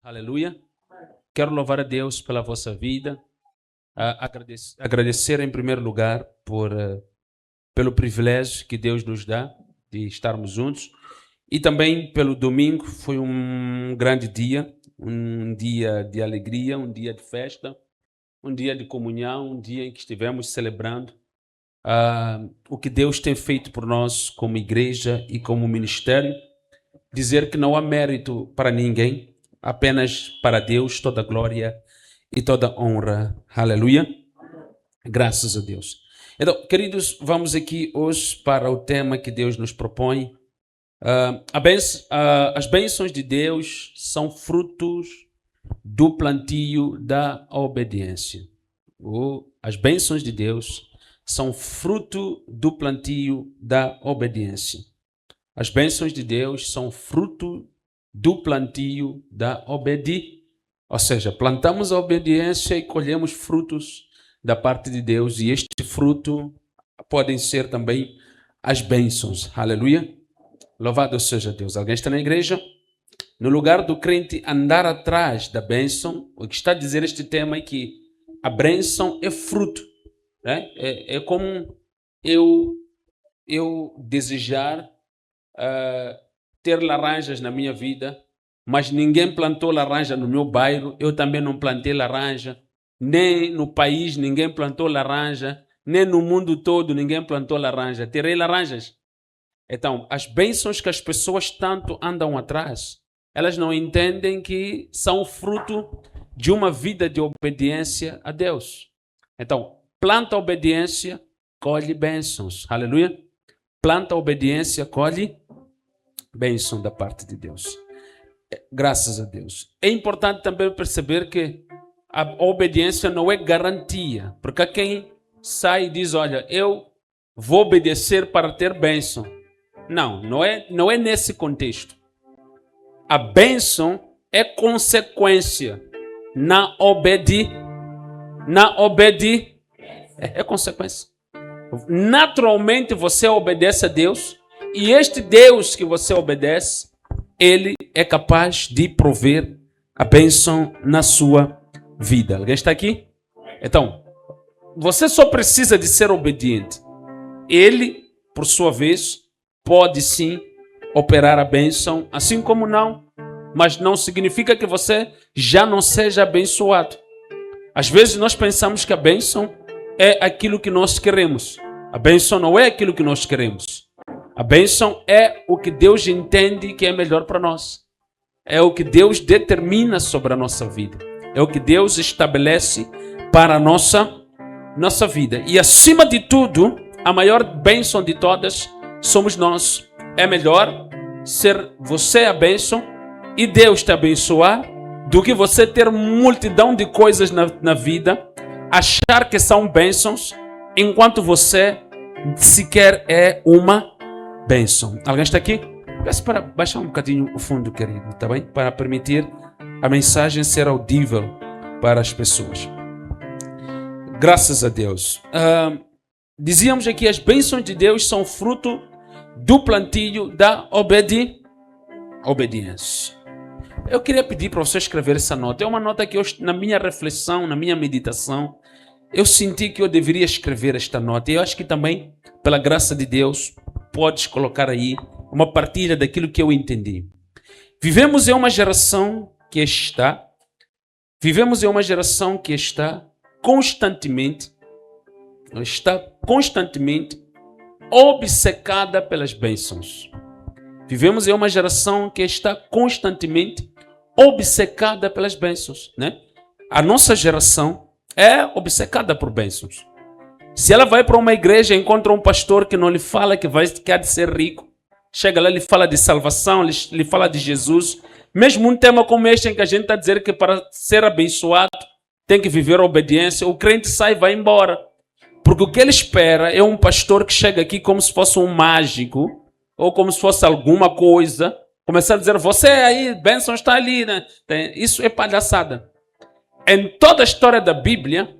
Aleluia. Quero louvar a Deus pela vossa vida. Agradecer em primeiro lugar pelo privilégio que Deus nos dá de estarmos juntos. E também pelo domingo, foi um grande dia, um dia de alegria, um dia de festa, um dia de comunhão, um dia em que estivemos celebrando o que Deus tem feito por nós como igreja e como ministério. Dizer que não há mérito para ninguém, apenas para Deus toda glória e toda honra. Aleluia. Graças a Deus. Então, queridos, vamos aqui hoje para o tema que Deus nos propõe. As bênçãos de Deus são frutos do plantio da obediência. As bênçãos de Deus são fruto do plantio da obediência. As bênçãos de Deus são fruto do plantio da obediência. Ou seja, plantamos a obediência e colhemos frutos da parte de Deus. E este fruto podem ser também as bênçãos. Aleluia. Louvado seja Deus. Alguém está na igreja? No lugar do crente andar atrás da bênção, o que está a dizer este tema é que a bênção é fruto. Né? É como eu desejar ter laranjas na minha vida, mas ninguém plantou laranja no meu bairro, eu também não plantei laranja, nem no país ninguém plantou laranja, nem no mundo todo ninguém plantou laranja. Terei laranjas. Então, as bênçãos que as pessoas tanto andam atrás, elas não entendem que são fruto de uma vida de obediência a Deus. Então, planta a obediência, colhe bênçãos. Aleluia. Planta a obediência, colhe bênção da parte de Deus. Graças a Deus. É importante também perceber que a obediência não é garantia. Porque quem sai e diz, olha, eu vou obedecer para ter bênção. Não é nesse contexto. A bênção é consequência. É consequência. Naturalmente você obedece a Deus. E este Deus que você obedece, Ele é capaz de prover a bênção na sua vida. Alguém está aqui? Então, você só precisa de ser obediente. Ele, por sua vez, pode sim operar a bênção, assim como não. Mas não significa que você já não seja abençoado. Às vezes nós pensamos que a bênção é aquilo que nós queremos. A bênção não é aquilo que nós queremos. A bênção é o que Deus entende que é melhor para nós. É o que Deus determina sobre a nossa vida. É o que Deus estabelece para a nossa vida. E acima de tudo, a maior bênção de todas somos nós. É melhor ser você a bênção e Deus te abençoar do que você ter multidão de coisas na vida, achar que são bênçãos, enquanto você sequer é uma bênção. Alguém está aqui? Peço para baixar um bocadinho o fundo, querido, tá bem? Para permitir a mensagem ser audível para as pessoas. Graças a Deus. Dizíamos aqui, as bênçãos de Deus são fruto do plantio da obediência. Eu queria pedir para você escrever essa nota. É uma nota que eu, na minha reflexão, na minha meditação, eu senti que eu deveria escrever esta nota. E eu acho que também, pela graça de Deus, podes colocar aí uma partilha daquilo que eu entendi. Vivemos em uma geração que está constantemente obcecada pelas bênçãos. Vivemos em uma geração que está constantemente obcecada pelas bênçãos, né? A nossa geração é obcecada por bênçãos. Se ela vai para uma igreja e encontra um pastor que não lhe fala que quer ser rico, chega lá e lhe fala de salvação, lhe fala de Jesus, mesmo um tema como este em que a gente está dizendo que para ser abençoado tem que viver a obediência, o crente sai e vai embora. Porque o que ele espera é um pastor que chega aqui como se fosse um mágico, ou como se fosse alguma coisa, começar a dizer, você aí, bênção está ali, né? Isso é palhaçada. Em toda a história da Bíblia,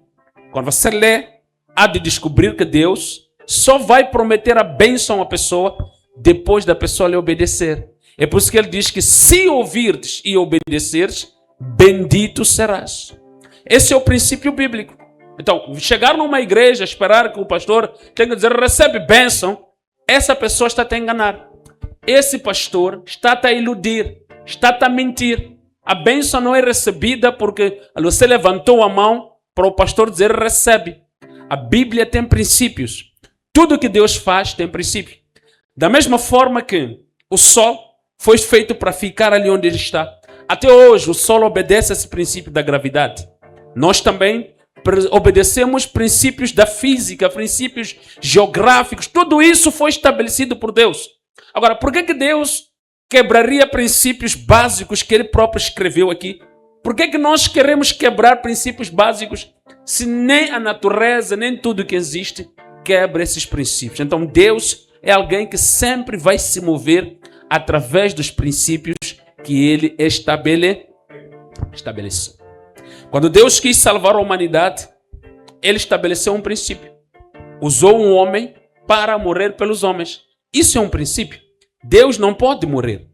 quando você lê, há de descobrir que Deus só vai prometer a bênção à pessoa depois da pessoa lhe obedecer. É por isso que ele diz que se ouvirdes e obedeceres, bendito serás. Esse é o princípio bíblico. Então, chegar numa igreja, esperar que o pastor tenha que dizer, recebe bênção, essa pessoa está a te enganar. Esse pastor está a iludir, está a mentir. A bênção não é recebida porque você levantou a mão para o pastor dizer recebe. A Bíblia tem princípios. Tudo que Deus faz tem princípio. Da mesma forma que o sol foi feito para ficar ali onde ele está. Até hoje o sol obedece a esse princípio da gravidade. Nós também obedecemos princípios da física, princípios geográficos. Tudo isso foi estabelecido por Deus. Agora, por que Deus quebraria princípios básicos que ele próprio escreveu aqui? Por que nós queremos quebrar princípios básicos se nem a natureza, nem tudo que existe quebra esses princípios? Então Deus é alguém que sempre vai se mover através dos princípios que ele estabeleceu. Quando Deus quis salvar a humanidade, ele estabeleceu um princípio. Usou um homem para morrer pelos homens. Isso é um princípio. Deus não pode morrer.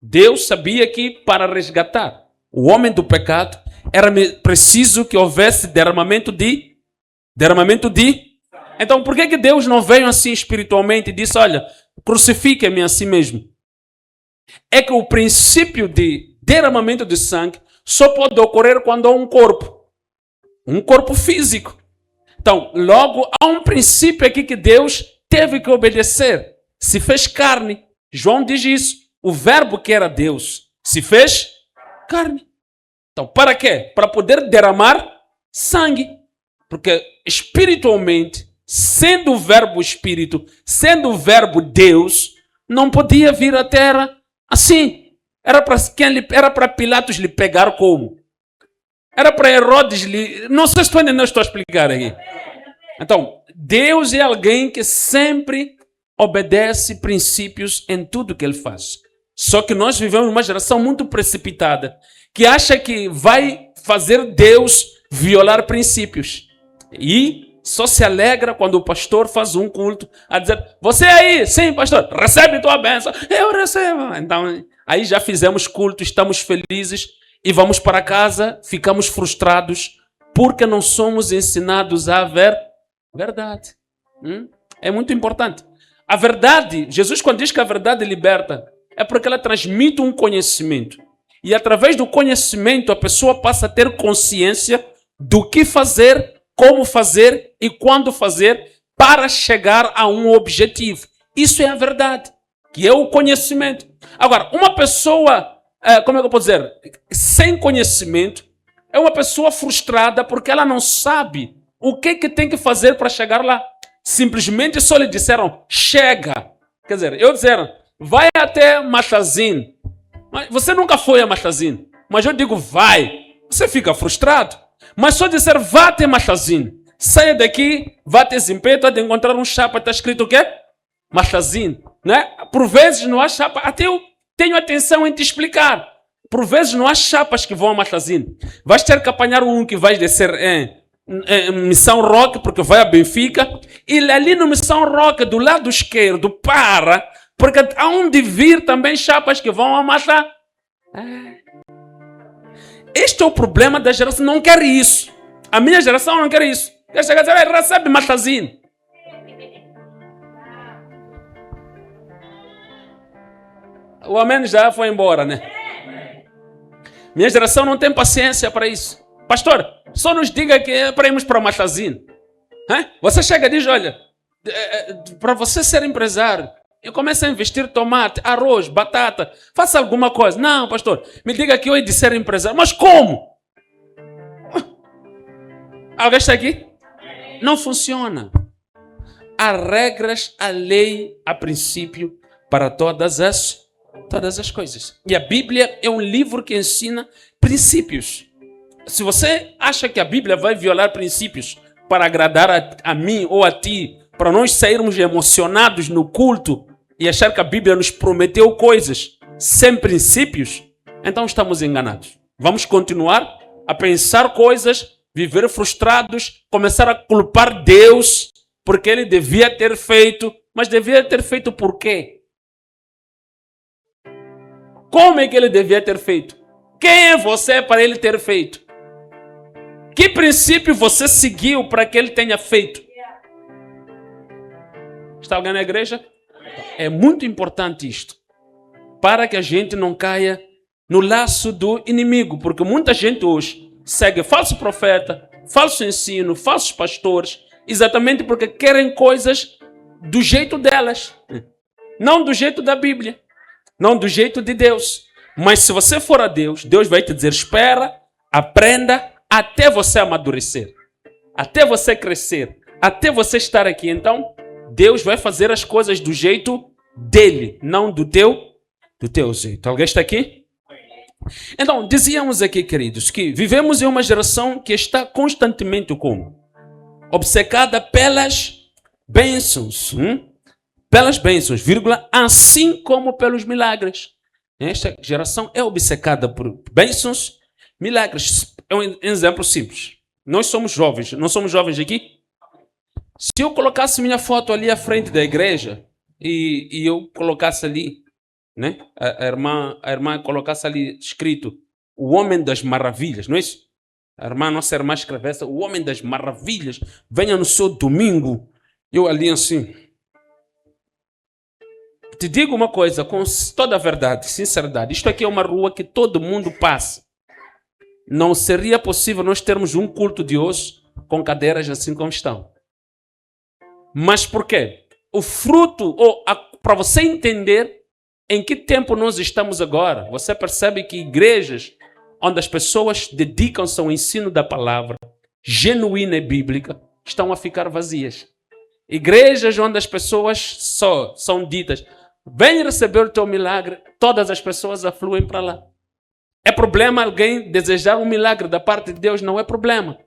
Deus sabia que para resgatar o homem do pecado era preciso que houvesse derramamento de... Então por que Deus não veio assim espiritualmente e disse, olha, crucifique-me a si mesmo? É que o princípio de derramamento de sangue só pode ocorrer quando há um corpo físico. Então, logo, há um princípio aqui que Deus teve que obedecer. Se fez carne. João diz isso. O verbo que era Deus se fez carne. Então, para quê? Para poder derramar sangue. Porque espiritualmente, sendo o verbo espírito, sendo o verbo Deus, não podia vir à terra assim. Era para Pilatos lhe pegar como? Era para Herodes lhe... Não sei se estou entendendo, estou a explicar aqui. Então, Deus é alguém que sempre obedece princípios em tudo que ele faz. Só que nós vivemos uma geração muito precipitada, que acha que vai fazer Deus violar princípios. E só se alegra quando o pastor faz um culto a dizer, você aí, sim pastor, recebe tua bênção. Eu recebo. Então, aí já fizemos culto, estamos felizes e vamos para casa, ficamos frustrados porque não somos ensinados a ver verdade. É muito importante. A verdade, Jesus quando diz que a verdade liberta, é porque ela transmite um conhecimento. E através do conhecimento a pessoa passa a ter consciência do que fazer, como fazer e quando fazer para chegar a um objetivo. Isso é a verdade, que é o conhecimento. Agora, uma pessoa, como é que eu posso dizer, sem conhecimento, é uma pessoa frustrada porque ela não sabe o que tem que fazer para chegar lá. Simplesmente só lhe disseram, chega. Quer dizer, eu disseram, vai até Machazine. Mas você nunca foi a Machazine. Mas eu digo, vai. Você fica frustrado. Mas só dizer, vá até Machazine. Saia daqui, vá até Zimpeto, há de encontrar um chapa, está escrito o quê? Machazine. Né? Por vezes não há chapa. Até eu tenho atenção em te explicar. Por vezes não há chapas que vão a Machazine. Vais ter que apanhar um que vai descer em Missão Roque, porque vai a Benfica. E ali no Missão Roque, do lado esquerdo, para... Porque há onde vir também chapas que vão a Machá. Este é o problema da geração. Não quer isso. A minha geração não quer isso. Quer chegar a dizer, recebe Machazinho. O amém já foi embora, né? Minha geração não tem paciência para isso. Pastor, só nos diga que é para irmos para Machazinho. Você chega e diz, olha, para você ser empresário, eu começo a investir tomate, arroz, batata. Faça alguma coisa. Não, pastor, me diga que eu hei de ser empresário. Mas como? Alguém está aqui? Não funciona. Há regras, há lei, há princípio para todas as coisas. E a Bíblia é um livro que ensina princípios. Se você acha que a Bíblia vai violar princípios para agradar a mim ou a ti, para nós sairmos emocionados no culto e achar que a Bíblia nos prometeu coisas sem princípios, então estamos enganados. Vamos continuar a pensar coisas, viver frustrados, começar a culpar Deus porque Ele devia ter feito, mas devia ter feito por quê? Como é que Ele devia ter feito? Quem é você para ele ter feito? Que princípio você seguiu para que ele tenha feito? Está alguém na igreja? É muito importante isto, para que a gente não caia no laço do inimigo, porque muita gente hoje segue falso profeta, falso ensino, falsos pastores, exatamente porque querem coisas do jeito delas, não do jeito da Bíblia, não do jeito de Deus. Mas se você for a Deus, Deus vai te dizer: espera, aprenda, até você amadurecer, até você crescer, até você estar aqui. Então, Deus vai fazer as coisas do jeito dele, não do teu jeito. Alguém está aqui? Então, dizíamos aqui, queridos, que vivemos em uma geração que está constantemente como? Obcecada pelas bênçãos. Pelas bênçãos, vírgula, assim como pelos milagres. Esta geração é obcecada por bênçãos, milagres. É um exemplo simples. Nós somos jovens, não somos jovens aqui? Se eu colocasse minha foto ali à frente da igreja e eu colocasse ali, né? A irmã colocasse ali escrito o Homem das Maravilhas, não é isso? Nossa irmã escrevesse o Homem das Maravilhas, venha no seu domingo. Eu ali assim. Te digo uma coisa com toda a verdade, sinceridade. Isto aqui é uma rua que todo mundo passa. Não seria possível nós termos um culto de hoje com cadeiras assim como estão. Mas por quê? O fruto, para você entender em que tempo nós estamos agora, você percebe que igrejas onde as pessoas dedicam-se ao ensino da palavra genuína e bíblica estão a ficar vazias. Igrejas onde as pessoas só são ditas: vem receber o teu milagre, todas as pessoas afluem para lá. É problema alguém desejar um milagre da parte de Deus? Não é problema.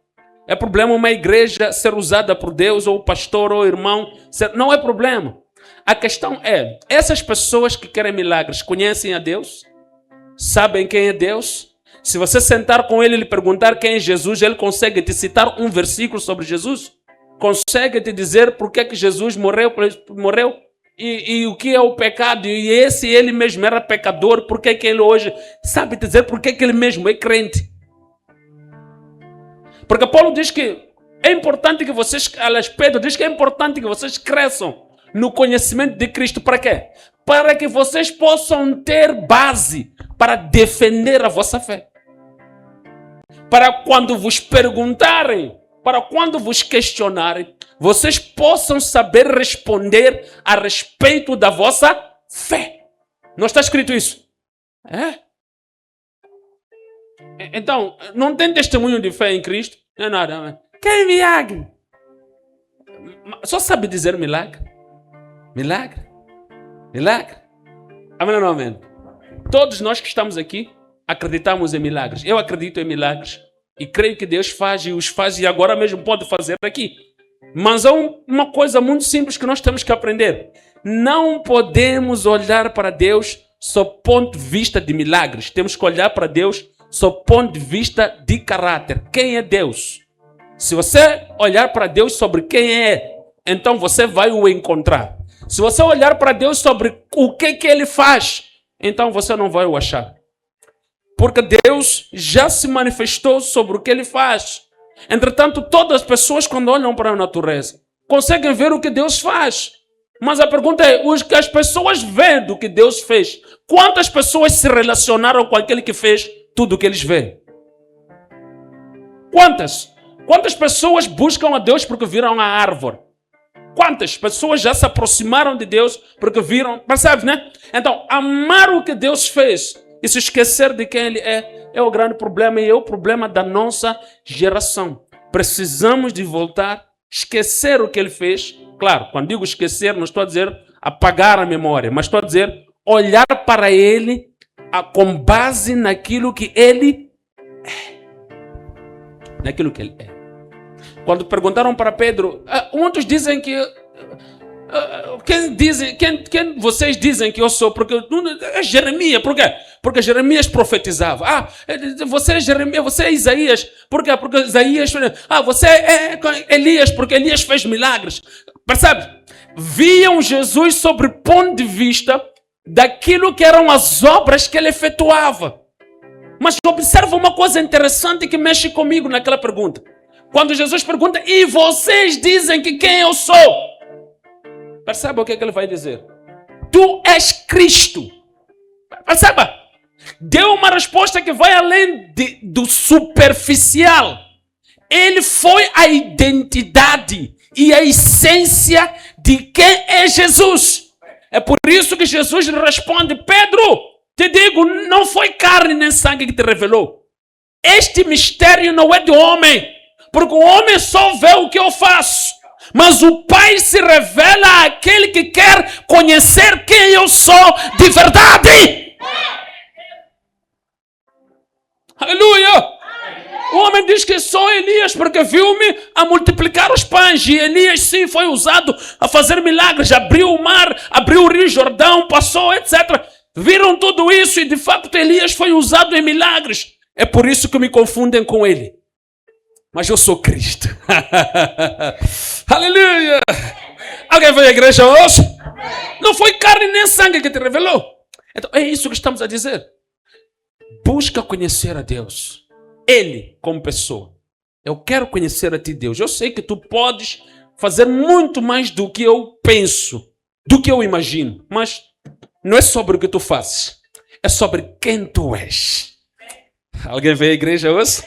É problema uma igreja ser usada por Deus, ou o pastor, ou o irmão. Não é problema. A questão é, essas pessoas que querem milagres conhecem a Deus? Sabem quem é Deus? Se você sentar com ele e lhe perguntar quem é Jesus, ele consegue te citar um versículo sobre Jesus? Consegue te dizer por que Jesus morreu? E o que é o pecado? E ele mesmo era pecador, por que ele hoje sabe dizer por que ele mesmo é crente? Porque Paulo diz que é importante que vocês, Pedro diz que é importante que vocês cresçam no conhecimento de Cristo. Para quê? Para que vocês possam ter base para defender a vossa fé. Para quando vos perguntarem, para quando vos questionarem, vocês possam saber responder a respeito da vossa fé. Não está escrito isso? É? Então, não tem testemunho de fé em Cristo? Não é nada. Quer milagre? Só sabe dizer milagre? Milagre? Milagre? Amém ou não amém? Todos nós que estamos aqui acreditamos em milagres. Eu acredito em milagres. E creio que Deus faz e os faz e agora mesmo pode fazer aqui. Mas há uma coisa muito simples que nós temos que aprender. Não podemos olhar para Deus sob ponto de vista de milagres. Temos que olhar para Deus sob ponto de vista de caráter. Quem é Deus? Se você olhar para Deus sobre quem é, então você vai o encontrar. Se você olhar para Deus sobre o que Ele faz, então você não vai o achar. Porque Deus já se manifestou sobre o que Ele faz. Entretanto, todas as pessoas, quando olham para a natureza, conseguem ver o que Deus faz. Mas a pergunta é, os que as pessoas veem do que Deus fez, quantas pessoas se relacionaram com aquele que fez tudo o que eles veem? Quantas? Quantas pessoas buscam a Deus porque viram a árvore? Quantas pessoas já se aproximaram de Deus porque viram? Percebe, né? Então, amar o que Deus fez e se esquecer de quem Ele é o grande problema e é o problema da nossa geração. Precisamos de voltar, esquecer o que Ele fez. Claro, quando digo esquecer, não estou a dizer apagar a memória, mas estou a dizer olhar para Ele com base naquilo que Ele é. Naquilo que Ele é. Quando perguntaram para Pedro, muitos dizem que... Quem vocês dizem que eu sou? Porque é Jeremias. Por quê? Porque Jeremias profetizava. Você é Jeremias, você é Isaías. Por quê? Porque Isaías... você é Elias, porque Elias fez milagres. Percebe? Viam Jesus sobre o ponto de vista daquilo que eram as obras que ele efetuava. Mas observa uma coisa interessante que mexe comigo naquela pergunta. Quando Jesus pergunta, e vocês dizem que quem eu sou? Perceba o que ele vai dizer. Tu és Cristo. Perceba. Deu uma resposta que vai além do superficial. Ele foi a identidade e a essência de quem é Jesus. É por isso que Jesus responde, Pedro, te digo, não foi carne nem sangue que te revelou. Este mistério não é do homem, porque o homem só vê o que eu faço. Mas o Pai se revela àquele que quer conhecer quem eu sou de verdade. Aleluia! O homem diz que sou Elias porque viu-me a multiplicar os pães. E Elias sim foi usado a fazer milagres. Abriu o mar, abriu o rio Jordão, passou, etc. Viram tudo isso e de fato Elias foi usado em milagres. É por isso que me confundem com ele. Mas eu sou Cristo. Aleluia! Alguém veio à igreja hoje? Não foi carne nem sangue que te revelou. Então é isso que estamos a dizer. Busca conhecer a Deus. Ele como pessoa. Eu quero conhecer a ti, Deus. Eu sei que tu podes fazer muito mais do que eu penso, do que eu imagino. Mas não é sobre o que tu fazes. É sobre quem tu és. Alguém veio à igreja hoje?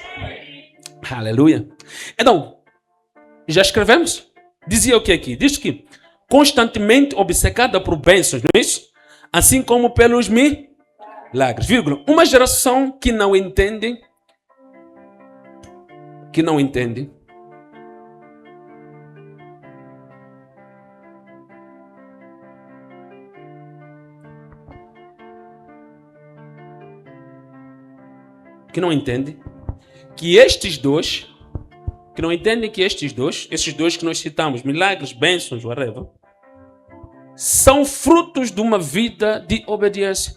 Aleluia. Então, já escrevemos? Dizia o que aqui? Diz que constantemente obcecada por bênçãos, não é isso? Assim como pelos milagres. Vírgula. Uma geração que não entende. Que não entende. Que não entende. Que estes dois, que não entendem que esses dois que nós citamos, milagres, bênçãos, whatever, são frutos de uma vida de obediência.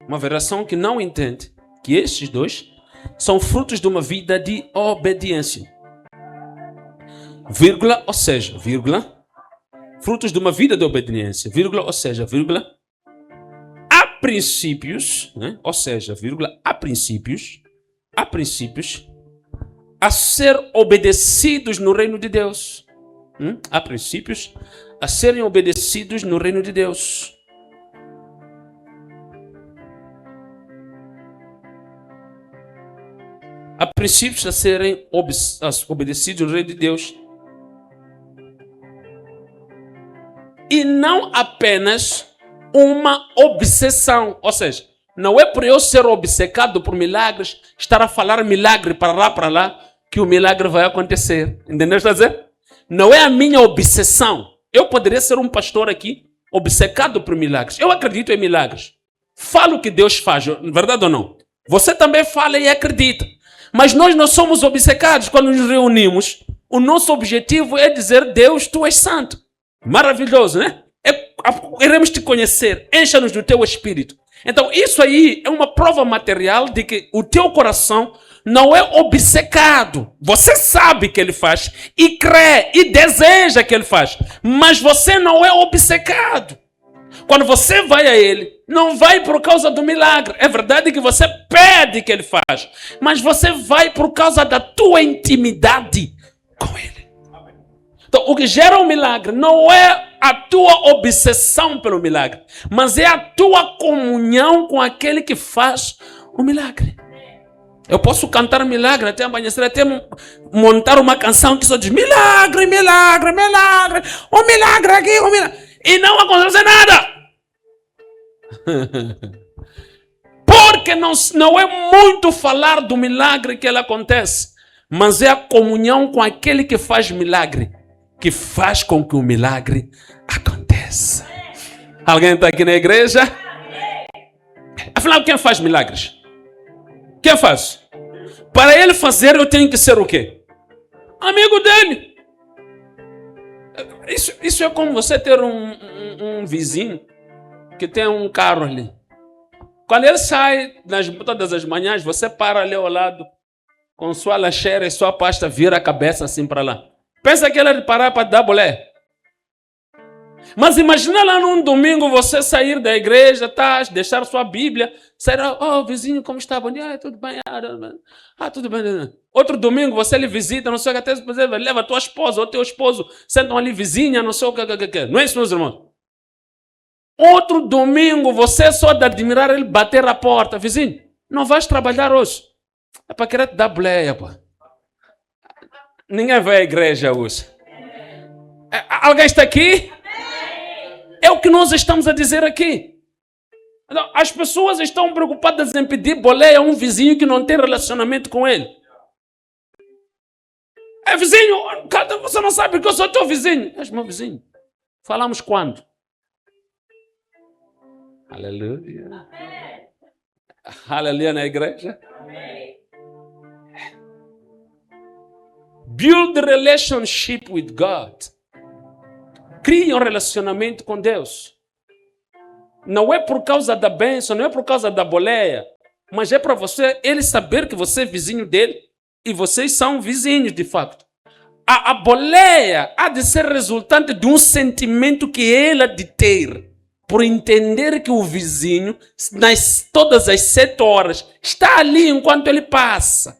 Uma geração que não entende que esses dois são frutos de uma vida de obediência. Vírgula, ou seja, vírgula, frutos de uma vida de obediência, vírgula, ou seja, vírgula, há princípios, né? Ou seja, vírgula, há princípios a ser obedecidos no reino de Deus. Há princípios a serem obedecidos no reino de Deus. Há princípios a serem obedecidos no reino de Deus. E não apenas uma obsessão. Ou seja, não é por eu ser obcecado por milagres, estar a falar milagre para lá, que o milagre vai acontecer. Entendeu o que eu estou a dizer? Não é a minha obsessão. Eu poderia ser um pastor aqui, obcecado por milagres. Eu acredito em milagres. Falo o que Deus faz, verdade ou não? Você também fala e acredita. Mas nós não somos obcecados quando nos reunimos. O nosso objetivo é dizer, Deus, tu és santo. Maravilhoso, né? Queremos te conhecer. Encha-nos do teu espírito. Então, isso aí é uma prova material de que o teu coração não é obcecado. Você sabe que ele faz e crê e deseja que ele faz. Mas você não é obcecado. Quando você vai a ele, não vai por causa do milagre. É verdade que você pede que ele faz. Mas você vai por causa da tua intimidade com ele. Então, o que gera um milagre não é a tua obsessão pelo milagre, mas é a tua comunhão com aquele que faz o milagre. Eu posso cantar milagre até amanhecer, até montar uma canção que só diz milagre, milagre, milagre, um milagre aqui, um milagre, e não acontece nada. Porque não é muito falar do milagre que ele acontece, mas é a comunhão com aquele que faz milagre, que faz com que o milagre aconteça. Alguém está aqui na igreja? Afinal, quem faz milagres? Quem faz? Para ele fazer, eu tenho que ser o quê? Amigo dele. Isso é como você ter um vizinho que tem um carro ali. Quando ele sai todas as manhãs, você para ali ao lado, com sua lancheira e sua pasta, vira a cabeça assim para lá. Pensa que ele vai parar para dar bolé. Mas imagina lá num domingo você sair da igreja, tá, deixar sua Bíblia, sair, vizinho, como está? Bom dia, tudo bem? Tudo bem. Outro domingo você lhe visita, não sei o que, até você leva a tua esposa ou teu esposo, sentam ali vizinha, não sei o que. Não é isso, meus irmãos? Outro domingo você só de admirar ele bater a porta, vizinho, não vais trabalhar hoje. É para querer te dar boleia, pô. Ninguém vai à igreja hoje. Alguém está aqui? É o que nós estamos a dizer aqui. As pessoas estão preocupadas em pedir boleia a um vizinho que não tem relacionamento com ele. Vizinho, você não sabe que eu sou teu vizinho. És meu vizinho. Falamos quando? Aleluia. Aleluia na igreja. Build relationship with God. Crie um relacionamento com Deus. Não é por causa da bênção, não é por causa da boleia, mas é para ele saber que você é vizinho dele e vocês são vizinhos de fato. A boleia há de ser resultante de um sentimento que ele há de ter, por entender que o vizinho, todas as 7 horas, está ali enquanto ele passa.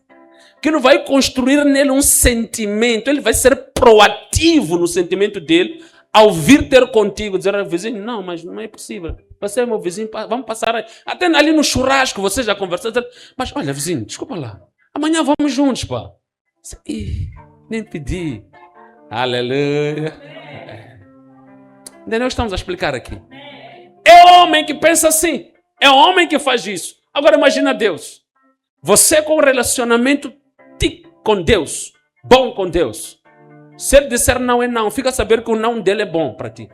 Que não vai construir nele um sentimento, ele vai ser proativo no sentimento dele, ao vir ter contigo, dizer ao vizinho, não, mas não é possível. Você é meu vizinho, vamos passar aí. Até ali no churrasco, você já conversou. Mas olha, vizinho, desculpa lá. Amanhã vamos juntos, pá. Nem pedi. Aleluia. Entendeu? Estamos a explicar aqui. É homem que pensa assim. É homem que faz isso. Agora imagina Deus. Você com relacionamento com Deus, bom com Deus. Se ele disser não é não, fica a saber que o não dele é bom para ti.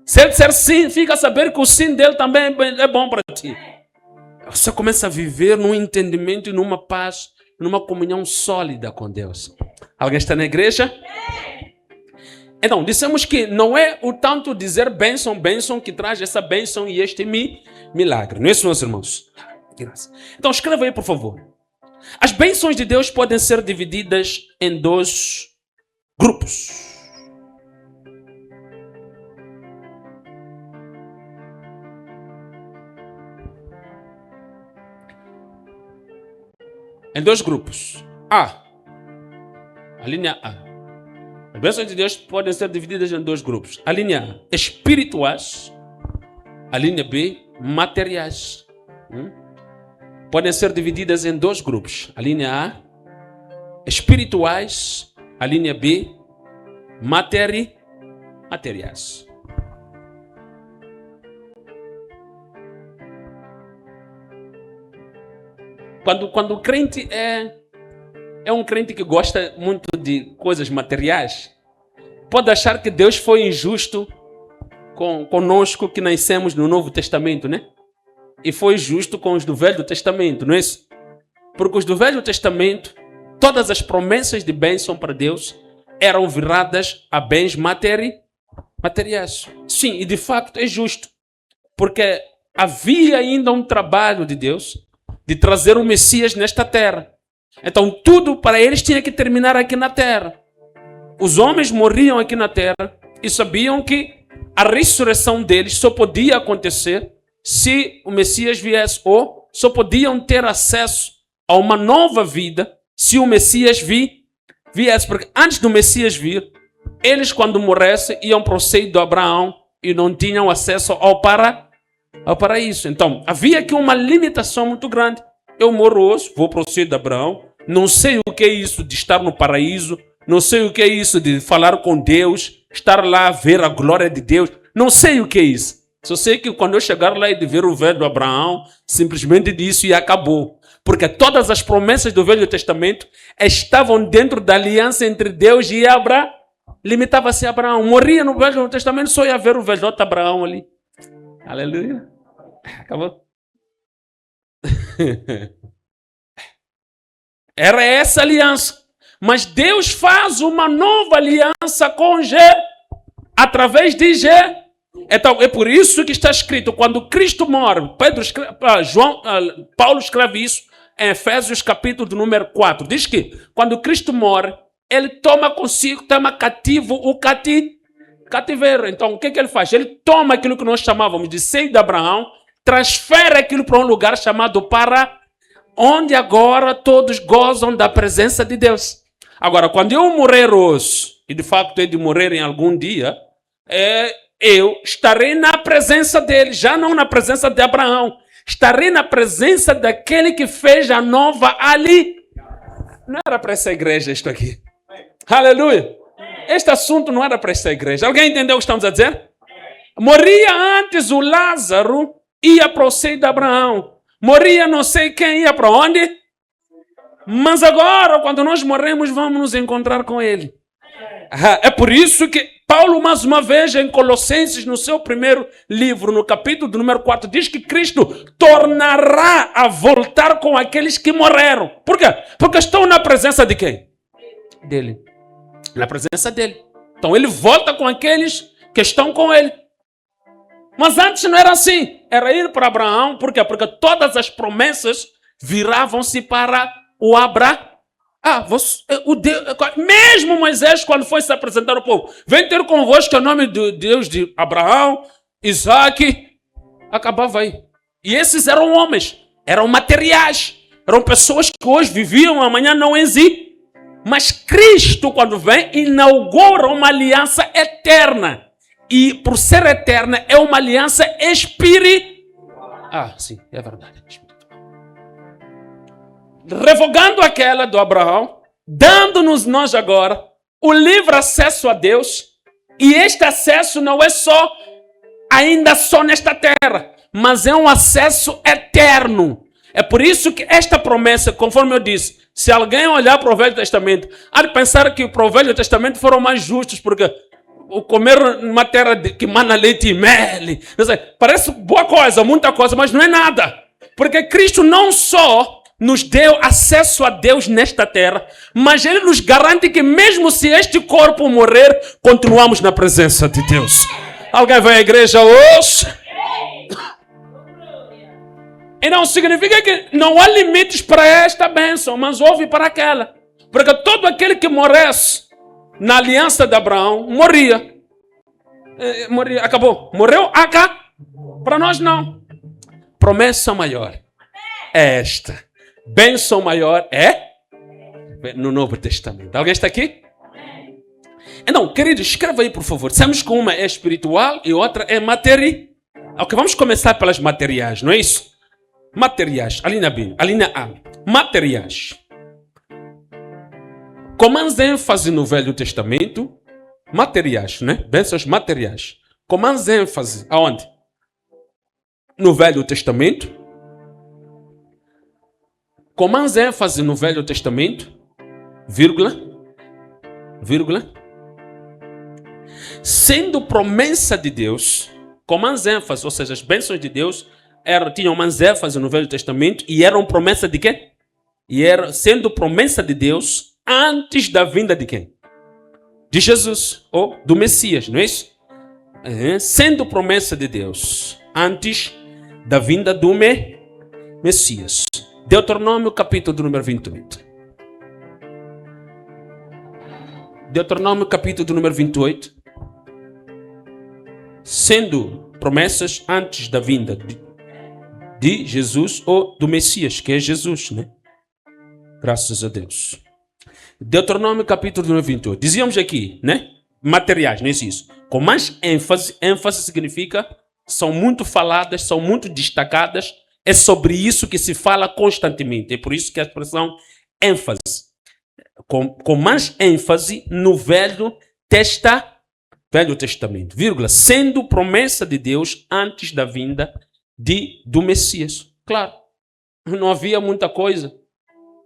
Se ele disser sim, fica a saber que o sim dele também é bom para ti. Você começa a viver num entendimento e numa paz, numa comunhão sólida com Deus. Alguém está na igreja? Então, dissemos que não é o tanto dizer bênção que traz essa bênção e este milagre. Não é isso, meus irmãos? Então, escreva aí, por favor. As bênçãos de Deus podem ser divididas em 2 grupos. Em 2 grupos. A linha A. As bênçãos de Deus podem ser divididas em 2 grupos. A linha A, espirituais. A linha B, materiais. Podem ser divididas em 2 grupos. A linha A, espirituais. A linha B, materiais. Quando o crente é um crente que gosta muito de coisas materiais, pode achar que Deus foi injusto conosco que nascemos no Novo Testamento, né? E foi justo com os do Velho Testamento, não é isso? Porque os do Velho Testamento, todas as promessas de bênção para Deus eram viradas a bens materiais. Sim, e de facto é justo. Porque havia ainda um trabalho de Deus de trazer o Messias nesta terra. Então tudo para eles tinha que terminar aqui na terra. Os homens morriam aqui na terra e sabiam que a ressurreição deles só podia acontecer se o Messias viesse, ou só podiam ter acesso a uma nova vida se o Messias viesse. Porque antes do Messias vir, eles quando morressem iam para o seio de Abraão e não tinham acesso ao paraíso. Então havia aqui uma limitação muito grande. Eu moro hoje, vou para o seio de Abraão, não sei o que é isso de estar no paraíso, não sei o que é isso de falar com Deus, estar lá a ver a glória de Deus, não sei o que é isso. Só sei que quando eu chegar lá e de ver o velho Abraão, simplesmente disso e acabou. Porque todas as promessas do Velho Testamento estavam dentro da aliança entre Deus e Abraão. Limitava-se a Abraão. Morria no Velho Testamento, só ia ver o velhote Abraão ali. Aleluia. Acabou. Era essa aliança. Mas Deus faz uma nova aliança com através de Então, é por isso que está escrito, quando Cristo morre, Paulo escreve isso em Efésios capítulo número 4. Diz que, quando Cristo morre, ele toma consigo, toma cativo o cativeiro. Então, o que ele faz? Ele toma aquilo que nós chamávamos de seio de Abraão, transfere aquilo para um lugar chamado para onde agora todos gozam da presença de Deus. Agora, quando eu morrer hoje, e de facto é de morrer em algum dia, eu estarei na presença dele, já não na presença de Abraão. Estarei na presença daquele que fez a nova ali. Não era para essa igreja isto aqui. Aleluia. Este assunto não era para essa igreja. Alguém entendeu o que estamos a dizer? Morria antes o Lázaro, ia para o seio de Abraão. Morria não sei quem, ia para onde? Mas agora, quando nós morremos, vamos nos encontrar com ele. É por isso que Paulo, mais uma vez, em Colossenses, no seu primeiro livro, no capítulo número 4, diz que Cristo tornará a voltar com aqueles que morreram. Por quê? Porque estão na presença de quem? Dele. Na presença dele. Então ele volta com aqueles que estão com ele. Mas antes não era assim. Era ir para Abraão. Por quê? Porque todas as promessas viravam-se para o Abraão. Mesmo Moisés, quando foi se apresentar ao povo, vem ter convosco o nome de Deus de Abraão, Isaac, acabava aí. E esses eram homens, eram materiais, eram pessoas que hoje viviam, amanhã não existem. Mas Cristo, quando vem, inaugura uma aliança eterna. E por ser eterna, é uma aliança espiritual. Sim, é verdade. Revogando aquela do Abraão, dando-nos nós agora o livre acesso a Deus. E este acesso não é ainda só nesta terra, mas é um acesso eterno. É por isso que esta promessa, conforme eu disse, se alguém olhar para o Velho Testamento, há de pensar que para o Velho Testamento foram mais justos, porque o comer uma terra que mana leite e mel, parece boa coisa, muita coisa, mas não é nada. Porque Cristo não só nos deu acesso a Deus nesta terra, mas Ele nos garante que mesmo se este corpo morrer, continuamos na presença de Deus. Alguém vai à igreja hoje? E não significa que não há limites para esta bênção, mas houve para aquela. Porque todo aquele que morresse na aliança de Abraão, morria. Acabou. Morreu, para nós não. Promessa maior é esta. Bênção maior é no Novo Testamento. Alguém está aqui? Então, queridos, escreva aí, por favor. Sabemos que uma é espiritual e outra é material. Ok, vamos começar pelas materiais, não é isso? Materiais, ali na Bíblia, ali na A. Materiais. Com mais ênfase no Velho Testamento, materiais, né? Bênçãos materiais. Com mais ênfase aonde? No Velho Testamento. Com mais ênfase no Velho Testamento, vírgula, sendo promessa de Deus, com mais ênfase, ou seja, as bênçãos de Deus tinham mais ênfase no Velho Testamento e eram promessa de quê? E era sendo promessa de Deus antes da vinda de quem? De Jesus, ou do Messias, não é isso? Sendo promessa de Deus antes da vinda do Messias. Deuteronômio capítulo número 28. Deuteronômio capítulo número 28. Sendo promessas antes da vinda de Jesus ou do Messias, que é Jesus, né? Graças a Deus. Deuteronômio capítulo número 28. Dizíamos aqui, né? Materiais, não é isso? Com mais ênfase, ênfase significa são muito faladas, são muito destacadas. É sobre isso que se fala constantemente. É por isso que a expressão ênfase. Com mais ênfase no Velho Testamento, vírgula, sendo promessa de Deus antes da vinda do Messias. Claro, não havia muita coisa.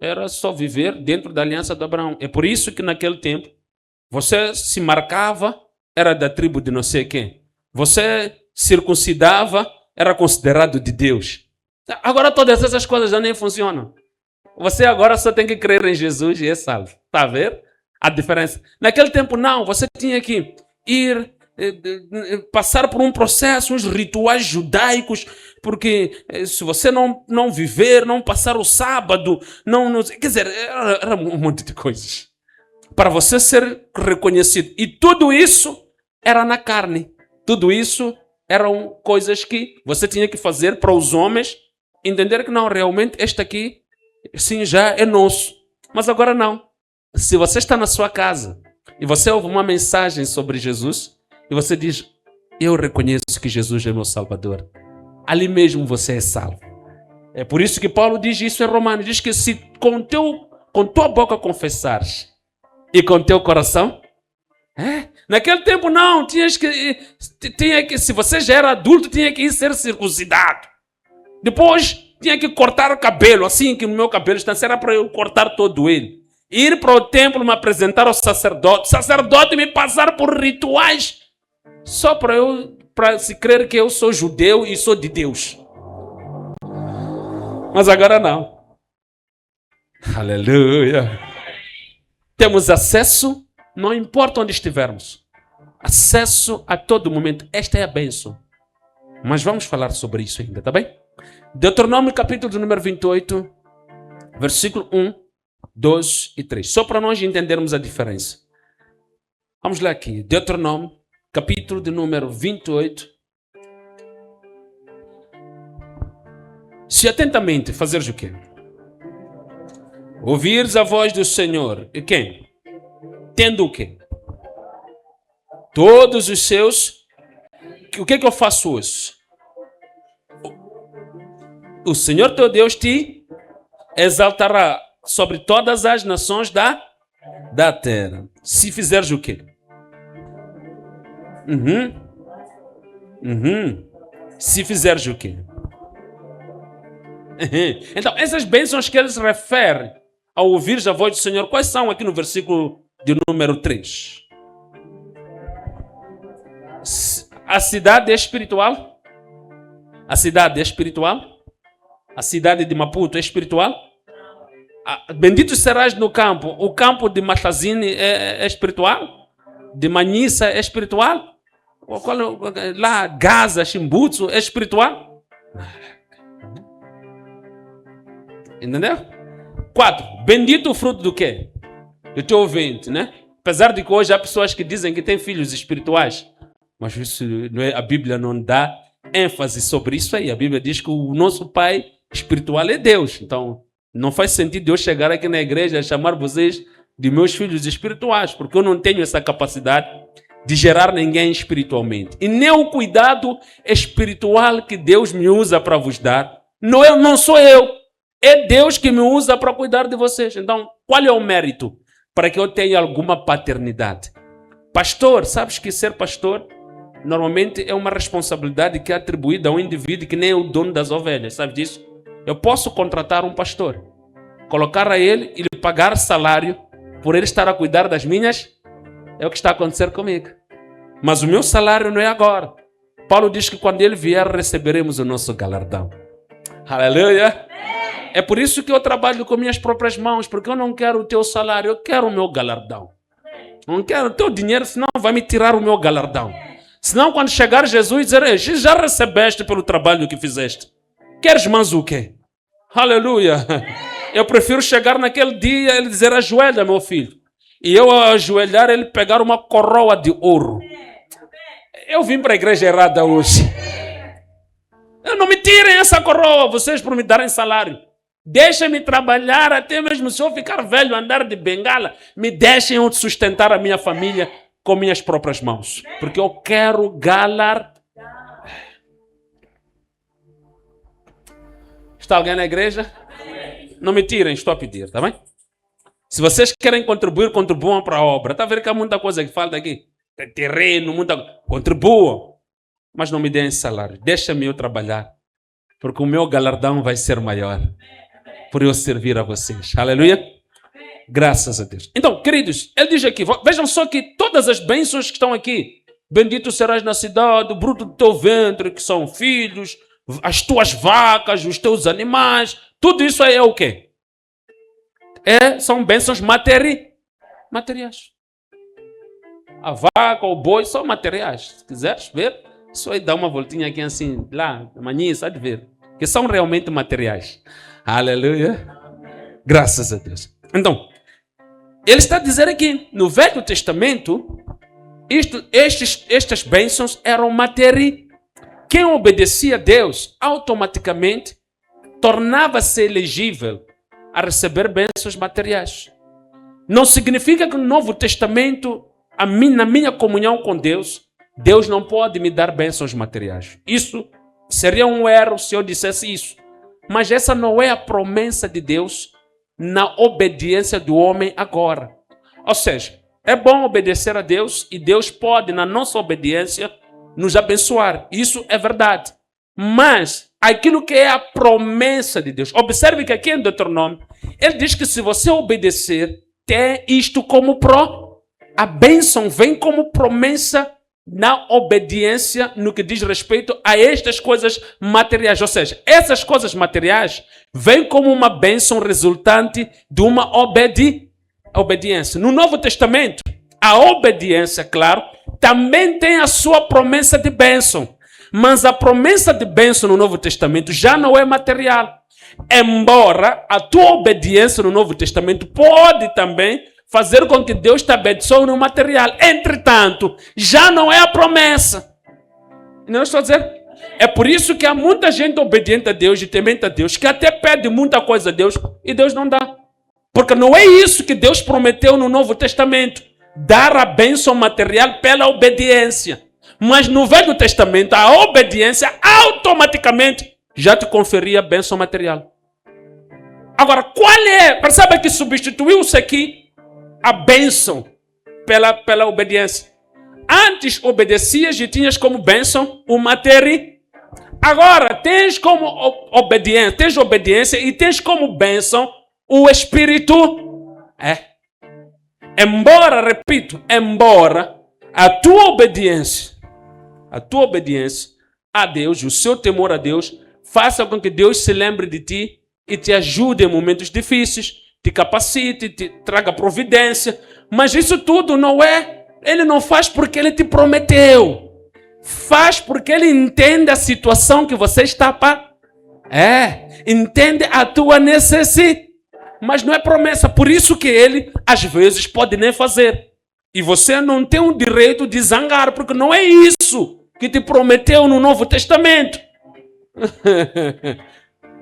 Era só viver dentro da aliança de Abraão. É por isso que naquele tempo, você se marcava, era da tribo de não sei quem. Você circuncidava, era considerado de Deus. Agora todas essas coisas já nem funcionam. Você agora só tem que crer em Jesus e é salvo. Está a ver a diferença? Naquele tempo não, você tinha que ir, passar por um processo, uns rituais judaicos, porque se você não viver, não passar o sábado, quer dizer, era um monte de coisas. Para você ser reconhecido. E tudo isso era na carne. Tudo isso eram coisas que você tinha que fazer para os homens entender que não, realmente este aqui, sim, já é nosso. Mas agora não. Se você está na sua casa e você ouve uma mensagem sobre Jesus e você diz, eu reconheço que Jesus é meu Salvador, ali mesmo você é salvo. É por isso que Paulo diz isso em Romanos, diz que se com tua boca confessares e com teu coração, naquele tempo não, tinha que, se você já era adulto, tinha que ir ser circuncidado. Depois tinha que cortar o cabelo, assim que o meu cabelo está, era para eu cortar todo ele. Ir para o templo me apresentar ao sacerdote, o sacerdote me passar por rituais, só para se crer que eu sou judeu e sou de Deus. Mas agora não. Aleluia. Temos acesso, não importa onde estivermos. Acesso a todo momento. Esta é a bênção. Mas vamos falar sobre isso ainda, tá bem? Deuteronômio capítulo de número 28, versículo 1, 2 e 3. Só para nós entendermos a diferença. Vamos lá aqui. Deuteronômio capítulo de número 28. Se atentamente fazeres o quê? Ouvires a voz do Senhor. E quem? Tendo o quê? Todos os seus. O que é que eu faço hoje? O Senhor teu Deus te exaltará sobre todas as nações da terra. Se fizeres o quê? Se fizeres o quê? Então, essas bênçãos que eles referem ao ouvir a voz do Senhor, quais são aqui no versículo de número 3? A cidade é espiritual? A cidade é espiritual? A cidade de Maputo é espiritual? Bendito serás no campo. O campo de Machazine é espiritual? De Manissa é espiritual? Lá, Gaza, Chimbutsu é espiritual? Entendeu? 4. Bendito o fruto do quê? Do teu ouvinte, né? Apesar de que hoje há pessoas que dizem que têm filhos espirituais. Mas isso não é, a Bíblia não dá ênfase sobre isso aí. A Bíblia diz que o nosso pai espiritual é Deus. Então, não faz sentido eu chegar aqui na igreja e chamar vocês de meus filhos espirituais, porque eu não tenho essa capacidade de gerar ninguém espiritualmente. E nem o cuidado espiritual que Deus me usa para vos dar, não sou eu. É Deus que me usa para cuidar de vocês. Então, qual é o mérito para que eu tenha alguma paternidade? Pastor, sabes que ser pastor normalmente é uma responsabilidade que é atribuída a um indivíduo que nem é o dono das ovelhas. Sabe disso? Eu posso contratar um pastor, colocar a ele e lhe pagar salário por ele estar a cuidar das minhas. É o que está a acontecer comigo. Mas o meu salário não é agora. Paulo diz que quando ele vier receberemos o nosso galardão. Aleluia! É por isso que eu trabalho com minhas próprias mãos, porque eu não quero o teu salário, eu quero o meu galardão. Não quero o teu dinheiro, senão vai me tirar o meu galardão. Senão quando chegar Jesus dizer, já recebeste pelo trabalho que fizeste. Queres mais o quê? Aleluia! Eu prefiro chegar naquele dia e ele dizer, ajoelha meu filho. E eu ajoelhar, ele pegar uma coroa de ouro. Eu vim para a igreja errada hoje. Não me tirem essa coroa, vocês por me darem salário. Deixem-me trabalhar, até mesmo se eu ficar velho, andar de bengala, me deixem eu sustentar a minha família com minhas próprias mãos. Porque eu quero galardão. Está alguém na igreja? Não me tirem, estou a pedir, tá bem? Se vocês querem contribuir, contribuam para a obra. Está a ver que há muita coisa que falta aqui? Tem terreno, muita coisa. Contribuam. Mas não me deem salário. Deixa-me eu trabalhar. Porque o meu galardão vai ser maior. Por eu servir a vocês. Aleluia. Graças a Deus. Então, queridos, ele diz aqui, vejam só que todas as bênçãos que estão aqui. Bendito serás na cidade, o bruto do teu ventre, que são filhos, as tuas vacas, os teus animais. Tudo isso aí é o quê? São bênçãos materiais. A vaca, o boi, são materiais. Se quiseres ver, só aí dá uma voltinha aqui assim, lá, amanhã, sabe ver. Que são realmente materiais. Aleluia. Graças a Deus. Então, ele está a dizer aqui, no Velho Testamento, Estas bênçãos eram matéria. Quem obedecia a Deus automaticamente tornava-se elegível a receber bênçãos materiais. Não significa que no Novo Testamento, na minha comunhão com Deus, Deus não pode me dar bênçãos materiais. Isso seria um erro se eu dissesse isso. Mas essa não é a promessa de Deus na obediência do homem agora. Ou seja, é bom obedecer a Deus e Deus pode, na nossa obediência, nos abençoar. Isso é verdade. Mas aquilo que é a promessa de Deus. Observe que aqui em Deuteronômio, ele diz que se você obedecer, tem isto como a bênção vem como promessa na obediência no que diz respeito a estas coisas materiais. Ou seja, essas coisas materiais vêm como uma bênção resultante de uma obediência. No Novo Testamento, a obediência, claro, também tem a sua promessa de bênção. Mas a promessa de bênção no Novo Testamento já não é material. Embora a tua obediência no Novo Testamento pode também fazer com que Deus te abençoe no material. Entretanto, já não é a promessa. Não estou a dizer? É por isso que há muita gente obediente a Deus e temente a Deus, que até pede muita coisa a Deus e Deus não dá. Porque não é isso que Deus prometeu no Novo Testamento. Dar a bênção material pela obediência. Mas no Velho Testamento, a obediência automaticamente já te conferia a bênção material. Agora, qual é? Percebe que substituiu-se aqui a bênção pela obediência. Antes obedecias e tinhas como bênção o material. Agora tens como obediência e tens como bênção o Espírito. Embora a tua obediência a Deus, o seu temor a Deus, faça com que Deus se lembre de ti e te ajude em momentos difíceis, te capacite, te traga providência. Mas isso tudo ele não faz porque ele te prometeu. Faz porque ele entende a situação que você está entende a tua necessidade. Mas não é promessa, por isso que ele, às vezes, pode nem fazer. E você não tem o direito de zangar, porque não é isso que te prometeu no Novo Testamento.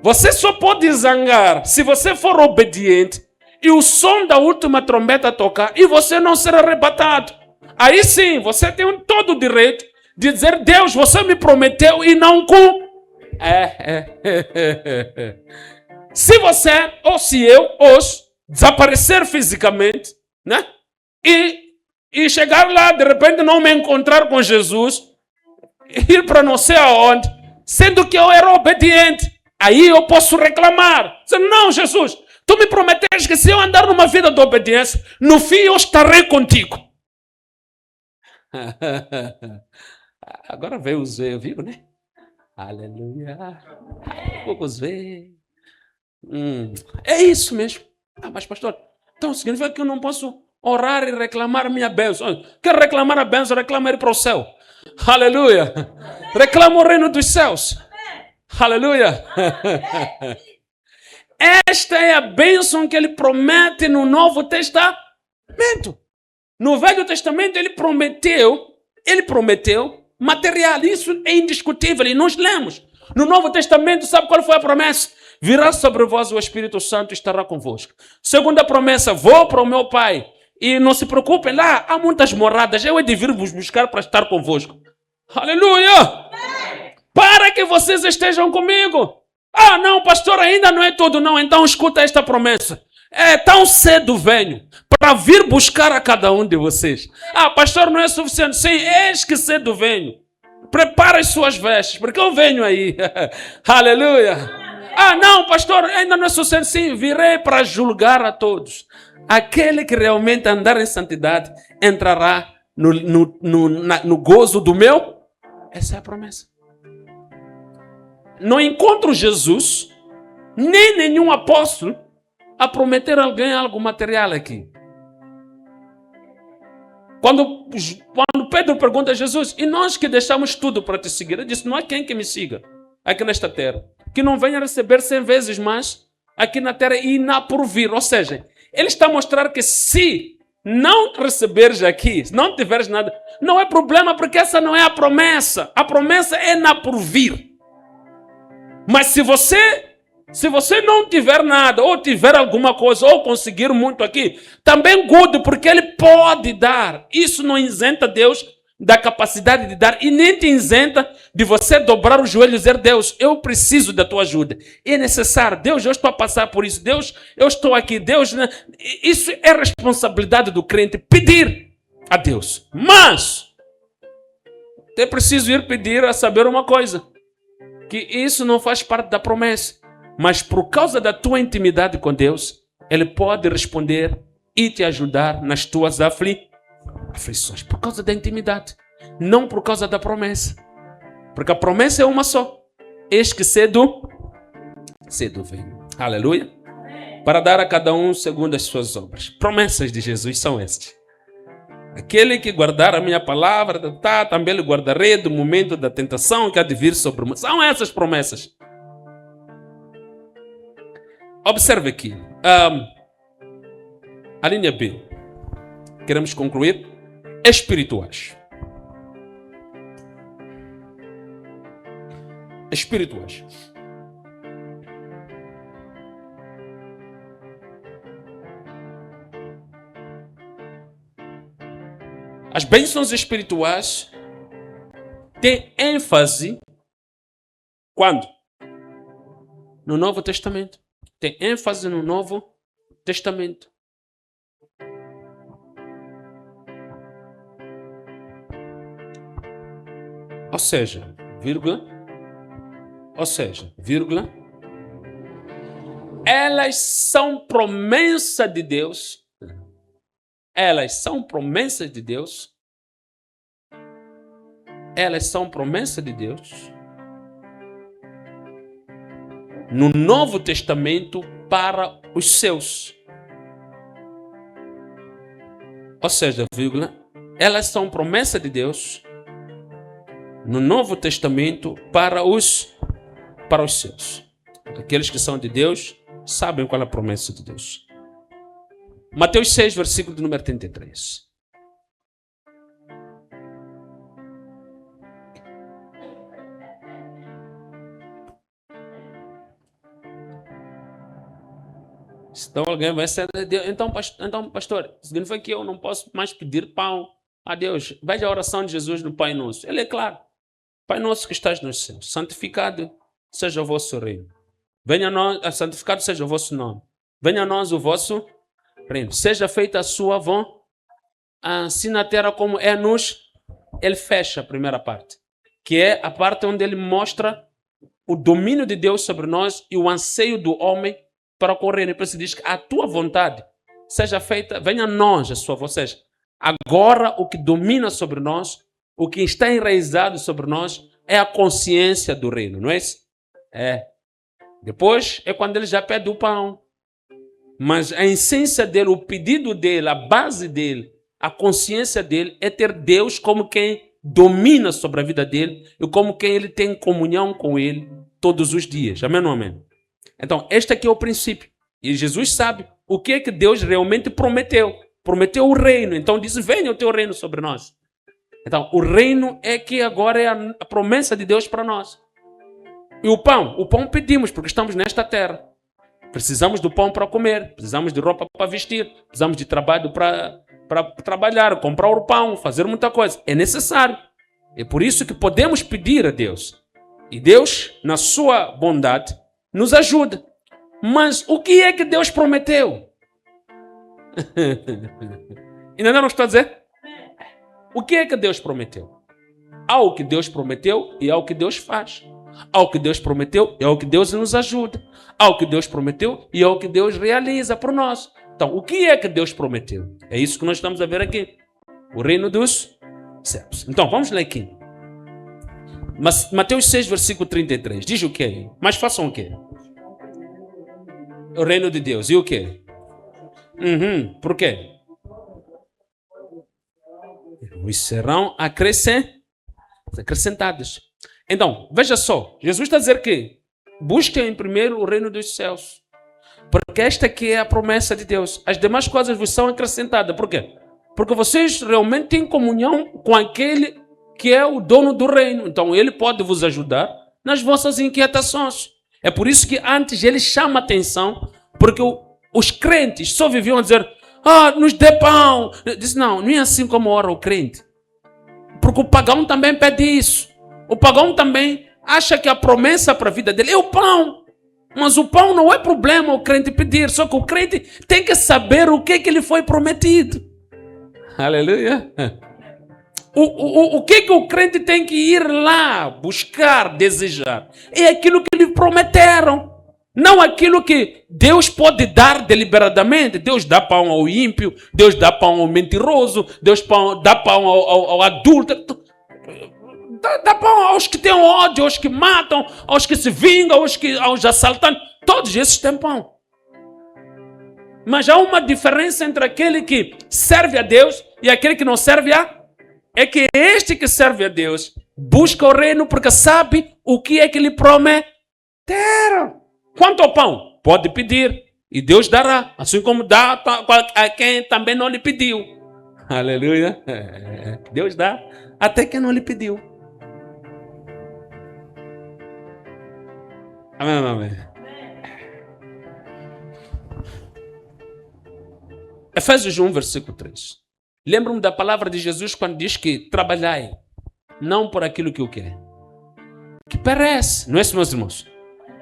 Você só pode zangar se você for obediente e o som da última trombeta tocar e você não ser arrebatado. Aí sim, você tem todo o direito de dizer: Deus, você me prometeu e não cumpriu. Se você, ou se eu, desaparecer fisicamente, né? E chegar lá, de repente não me encontrar com Jesus, ir para não sei aonde, sendo que eu era obediente, aí eu posso reclamar. Dizer: não, Jesus, tu me prometeste que se eu andar numa vida de obediência, no fim eu estarei contigo. Agora veio os veio, viu, né? Aleluia. Poucos veio. É isso mesmo. Mas pastor, então significa que eu não posso orar e reclamar minha bênção. Quer reclamar a bênção, reclama ir para o céu. Aleluia. Reclama o reino dos céus. Aleluia. Esta é a bênção que ele promete no Novo Testamento. No Velho Testamento ele prometeu material. Isso é indiscutível e nós lemos. No Novo Testamento, sabe qual foi a promessa? Virá sobre vós o Espírito Santo e estará convosco. Segunda promessa: vou para o meu Pai. E não se preocupem, lá há muitas moradas. Eu hei de vir vos buscar para estar convosco. Aleluia! Para que vocês estejam comigo. Não, pastor, ainda não é tudo. Não, então escuta esta promessa. Tão cedo venho para vir buscar a cada um de vocês. Pastor, não é suficiente. Sim, eis que cedo venho. Prepare as suas vestes, porque eu venho aí. Aleluia! Não, pastor, ainda não é suficiente. Sim, virei para julgar a todos. Aquele que realmente andar em santidade entrará no gozo do meu. Essa é a promessa. Não encontro Jesus, nem nenhum apóstolo, a prometer a alguém algo material aqui. Quando Pedro pergunta a Jesus: e nós que deixamos tudo para te seguir? Ele disse: não há quem que me siga aqui nesta terra que não venha receber 100 vezes mais aqui na terra e na por vir. Ou seja, ele está a mostrar que se não receberes aqui, se não tiveres nada, não é problema, porque essa não é a promessa. A promessa é na por vir. Mas se você não tiver nada, ou tiver alguma coisa, ou conseguir muito aqui, também good, porque ele pode dar. Isso não isenta Deus da capacidade de dar, e nem te isenta de você dobrar os joelhos e dizer: Deus, eu preciso da tua ajuda. É necessário. Deus, eu estou a passar por isso. Deus, eu estou aqui. Deus, né? Isso é responsabilidade do crente, pedir a Deus. Mas é preciso ir pedir a saber uma coisa, que isso não faz parte da promessa. Mas por causa da tua intimidade com Deus, Ele pode responder e te ajudar nas tuas aflições. Por causa da intimidade. Não por causa da promessa. Porque a promessa é uma só. Eis que cedo venho. Aleluia. Para dar a cada um segundo as suas obras. Promessas de Jesus são estas. Aquele que guardar a minha palavra, também lhe guardarei do momento da tentação que há de vir sobre o mundo. São essas promessas. Observe aqui. A linha B. Queremos concluir. Espirituais. Espirituais. As bênçãos espirituais têm ênfase quando? No Novo Testamento. Tem ênfase no Novo Testamento. Ou seja, vírgula, elas são promessa de Deus. Elas são promessas de Deus. Elas são promessa de Deus no Novo Testamento para os seus. Ou seja, vírgula, elas são promessa de Deus no Novo Testamento para os seus. Aqueles que são de Deus sabem qual é a promessa de Deus. Mateus 6, versículo número 33. Então alguém vai ser de Deus. Então, pastor, significa que eu não posso mais pedir pão a Deus. Veja a oração de Jesus no Pai Nosso. Ele é claro. Pai nosso que estás nos céus, santificado seja o vosso reino. Venha a nós, santificado seja o vosso nome. Venha a nós o vosso reino. Seja feita a sua vontade, assim na terra como é nos. Ele fecha a primeira parte, que é a parte onde ele mostra o domínio de Deus sobre nós e o anseio do homem para correr. Ele diz que a tua vontade seja feita, venha a nós a sua vontade. Ou seja, agora o que domina sobre nós, o que está enraizado sobre nós é a consciência do reino, não é isso? É. Depois é quando ele já pede o pão. Mas a essência dele, o pedido dele, a base dele, a consciência dele é ter Deus como quem domina sobre a vida dele e como quem ele tem comunhão com ele todos os dias. Amém ou não amém? Então, este aqui é o princípio. E Jesus sabe o que é que Deus realmente prometeu. Prometeu o reino. Então diz, venha o teu reino sobre nós. Então, o reino é que agora é a promessa de Deus para nós. E o pão pedimos porque estamos nesta terra. Precisamos do pão para comer, precisamos de roupa para vestir, precisamos de trabalho para trabalhar, comprar o pão, fazer muita coisa. É necessário. É por isso que podemos pedir a Deus. E Deus, na sua bondade, nos ajuda. Mas o que é que Deus prometeu? Ainda não estou a dizer? O que é que Deus prometeu? Há o que Deus prometeu e há o que Deus faz. Há o que Deus prometeu e há o que Deus nos ajuda. Há o que Deus prometeu e há o que Deus realiza por nós. Então, o que é que Deus prometeu? É isso que nós estamos a ver aqui. O reino dos céus. Então, vamos ler aqui. Mas Mateus 6, versículo 33. Diz o que aí? Mas façam o quê? O reino de Deus. E o quê? Por quê? Os serão acrescentados. Então, veja só. Jesus está a dizer que busquem em primeiro o reino dos céus. Porque esta aqui é a promessa de Deus. As demais coisas vos são acrescentadas. Por quê? Porque vocês realmente têm comunhão com aquele que é o dono do reino. Então ele pode vos ajudar nas vossas inquietações. É por isso que antes ele chama atenção, porque os crentes só viviam a dizer, nos dê pão. Diz, não é assim como ora o crente. Porque o pagão também pede isso. O pagão também acha que a promessa para a vida dele é o pão. Mas o pão não é problema o crente pedir, só que o crente tem que saber o que lhe foi prometido. Aleluia. O que o crente tem que ir lá buscar, desejar? É aquilo que lhe prometeram. Não aquilo que Deus pode dar deliberadamente. Deus dá pão ao ímpio, Deus dá pão ao mentiroso, Deus dá pão ao adulto. Dá pão aos que têm ódio, aos que matam, aos que se vingam, aos assaltantes. Todos esses têm pão. Mas há uma diferença entre aquele que serve a Deus e aquele que não serve a... É que este que serve a Deus busca o reino porque sabe o que é que lhe prometeram. Quanto ao pão? Pode pedir e Deus dará. Assim como dá a quem também não lhe pediu. Aleluia. Deus dá até quem não lhe pediu. Amém, amém. Efésios 1, versículo 3. Lembro-me da palavra de Jesus quando diz que trabalhai, não por aquilo que o quer, que perece. Não é isso, meus irmãos?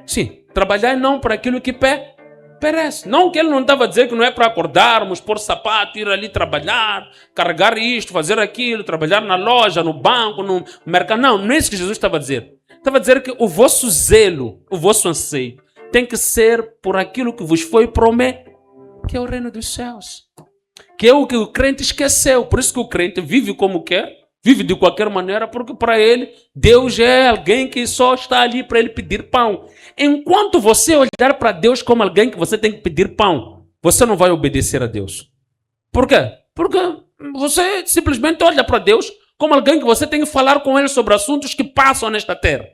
Sim, trabalhai não por aquilo que perece. Não que ele não estava a dizer que não é para acordarmos, pôr sapato, ir ali trabalhar, carregar isto, fazer aquilo, trabalhar na loja, no banco, no mercado. Não é isso que Jesus estava a dizer. Estava a dizer que o vosso zelo, o vosso anseio, tem que ser por aquilo que vos foi prometido, que é o reino dos céus. Que é o que o crente esqueceu. Por isso que o crente vive como quer, vive de qualquer maneira, porque para ele, Deus é alguém que só está ali para ele pedir pão. Enquanto você olhar para Deus como alguém que você tem que pedir pão, você não vai obedecer a Deus. Por quê? Porque você simplesmente olha para Deus como alguém que você tem que falar com ele sobre assuntos que passam nesta terra.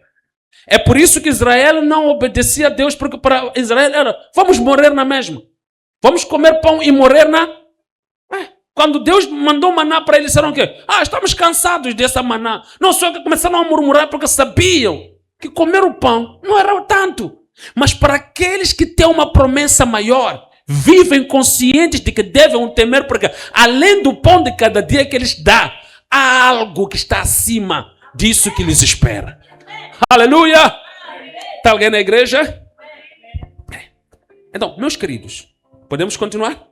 É por isso que Israel não obedecia a Deus, porque para Israel era, vamos morrer na mesma. Vamos comer pão e morrer na... Quando Deus mandou maná para eles, disseram o quê? Estamos cansados dessa maná. Não só que começaram a murmurar porque sabiam que comer o pão não era tanto. Mas para aqueles que têm uma promessa maior, vivem conscientes de que devem temer, porque além do pão de cada dia que eles dão, há algo que está acima disso que lhes espera. Aleluia! Está alguém na igreja? Então, meus queridos, podemos continuar?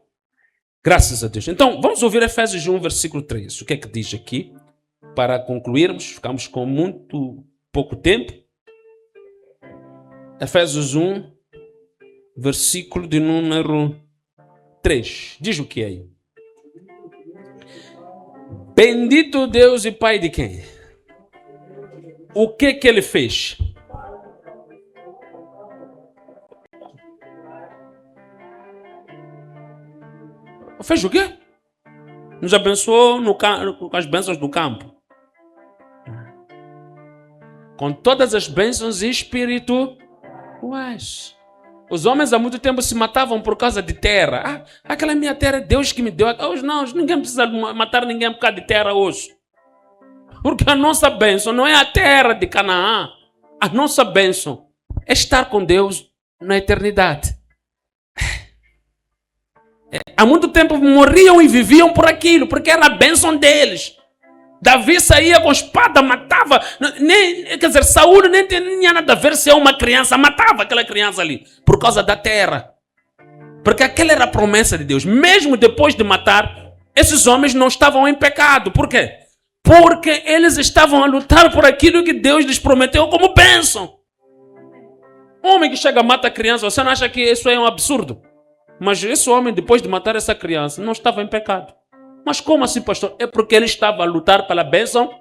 Graças a Deus. Então, vamos ouvir Efésios 1, versículo 3. O que é que diz aqui? Para concluirmos, ficamos com muito pouco tempo. Efésios 1, versículo de número 3. Diz o que é aí? Bendito Deus e Pai de quem? O que ele fez? Fez o quê? Nos abençoou com as bênçãos do campo. Com todas as bênçãos espirituais. Os homens há muito tempo se matavam por causa de terra. Aquela minha terra é Deus que me deu. Hoje não, ninguém precisa matar ninguém por causa de terra hoje. Porque a nossa bênção não é a terra de Canaã. A nossa bênção é estar com Deus na eternidade. Há muito tempo morriam e viviam por aquilo, porque era a bênção deles. Davi saía com espada, matava. Saúl nem tinha nada a ver se é uma criança, matava aquela criança ali, por causa da terra. Porque aquela era a promessa de Deus. Mesmo depois de matar, esses homens não estavam em pecado. Por quê? Porque eles estavam a lutar por aquilo que Deus lhes prometeu como bênção. Homem que chega e mata a criança, você não acha que isso é um absurdo? Mas esse homem, depois de matar essa criança, não estava em pecado. Mas como assim, pastor? É porque ele estava a lutar pela bênção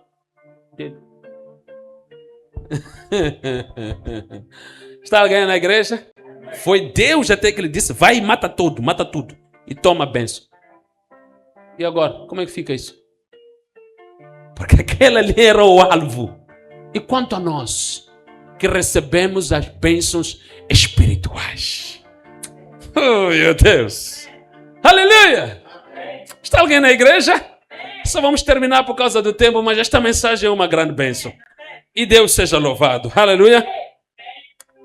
dele. Está alguém na igreja? Foi Deus até que ele disse, vai e mata tudo. E toma a bênção. E agora, como é que fica isso? Porque aquele ali era o alvo. E quanto a nós, que recebemos as bênçãos espirituais. Oh, meu Deus. Aleluia. Está alguém na igreja? Só vamos terminar por causa do tempo, mas esta mensagem é uma grande bênção. E Deus seja louvado. Aleluia.